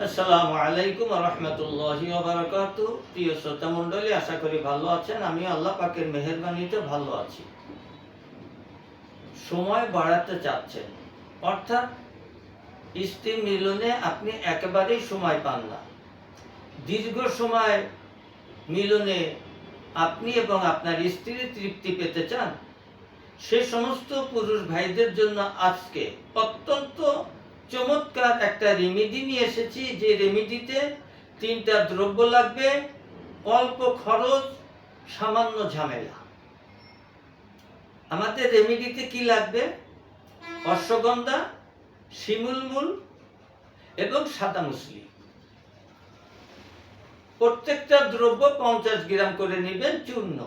আসসালামু আলাইকুম ওয়া রাহমাতুল্লাহি ওয়া বারাকাতুহু। প্রিয় শ্রোতা মণ্ডলী, আশা করি ভালো আছেন। আমি আল্লাহ পাকের মেহেরবানিতে ভালো আছি। সময় বাড়াতে চাচ্ছেন, অর্থাৎ স্ত্রী মিলনে আপনি একেবারেই সময় পান না। দীর্ঘ সময় মিলনে আপনি এবং আপনার স্ত্রী তৃপ্তি পেতে চান। সে সমস্ত পুরুষ ভাইদের জন্য আজকে অত্যন্ত চমৎকার একটা রেমেডি নিয়ে এসেছি, যে রেমেডিতে 3টা দ্রব্য লাগবে, অল্প খরচ, সামান্য ঝামেলা। আমাদের রেমেডিতে কি লাগবে? অশ্বগন্ধা, শিমুল মূল এবং সাদা মুসলি। প্রত্যেকটা দ্রব্য 50 গ্রাম করে নেবেন চূর্ণ।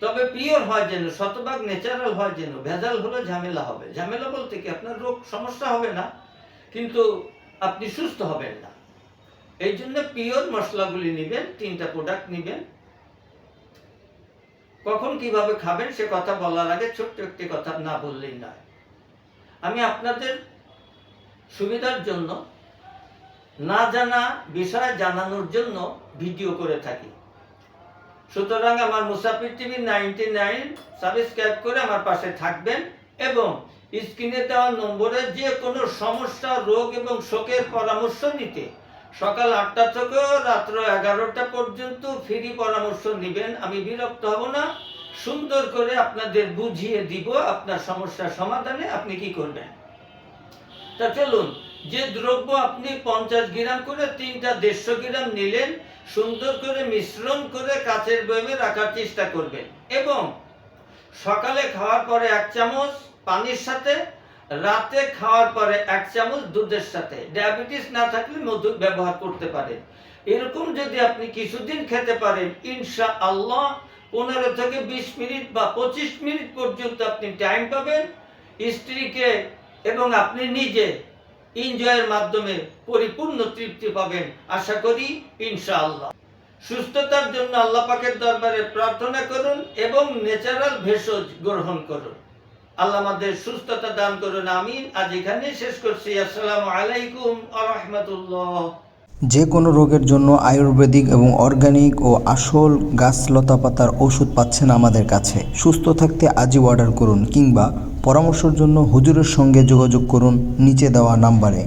তবে পিওর হয় যেন, শতভাগ ন্যাচারাল হয় যেন। ভেজাল হলে ঝামেলা হবে। ঝামেলা বলতে কি, আপনার রোগ সমস্যা হবে না, কিন্তু আপনি সুস্থ হবেন না। এই জন্য পিওর মশলাগুলি নেবেন। 3টা প্রোডাক্ট নেবেন। কখন কিভাবে খাবেন সে কথা বলার আগে ছোট্ট একটি কথা না বললেই নয়। আমি আপনাদের সুবিধার জন্য, না জানা বিষয় জানানোর জন্য ভিডিও করে থাকি। সুতরাং আমার মুসাফির টিভি 99 সাবস্ক্রাইব করে আমার পাশে থাকবেন এবং স্ক্রিনে দেওয়া নম্বরে যে কোনো সমস্যা, রোগ এবং শোকের পরামর্শ নিতে সকাল 8টা থেকে রাত্র 11টা পর্যন্ত ফ্রি পরামর্শ নেবেন। আমি বিরক্ত হব না, সুন্দর করে আপনাদের বুঝিয়ে দিব আপনার সমস্যার সমাধানে আপনি কি করবেন। তা চলুন, যে দ্রব্য আপনি 50 গ্রাম করে 3টা 150 গ্রাম নিলেন, সুন্দর করে মিশ্রণ করে কাচের বয়মে রাখার চেষ্টা করবেন এবং সকালে খাওয়ার পরে 1 চামচ পানির সাথে, রাতে খাওয়ার পরে 1 চামচ দুধের সাথে। ডায়াবেটিস না থাকলে মধু ব্যবহার করতে পারেন। এরকম যদি আপনি কিছুদিন খেতে পারেন, ইনশাআল্লাহ 15 থেকে 20 মিনিট বা 25 মিনিট পর্যন্ত আপনি টাইম পাবেন। স্ত্রীকে এবং আপনি নিজে এনজয়ের মাধ্যমে পরিপূর্ণ তৃপ্তি পাবেন, আশা করি ইনশাআল্লাহ। সুস্থতার জন্য আল্লাহ পাকের দরবারে প্রার্থনা করুন এবং ন্যাচারাল ভেষজ গ্রহণ করুন। আল্লাহ আমাদের সুস্থতা দান করুন, আমিন। আজ এখানে শেষ করছি। আসসালামু আলাইকুম ওয়া রাহমাতুল্লাহ। যে কোনো রোগের জন্য আয়ুর্বেদিক এবং অর্গানিক ও আসল গাছ লতাপাতার ওষুধ পাচ্ছেন আমাদের কাছে। সুস্থ থাকতে আজই অর্ডার করুন কিংবা পরামর্শের জন্য হুজুরের সঙ্গে যোগাযোগ করুন নিচে দেওয়া নাম্বারে।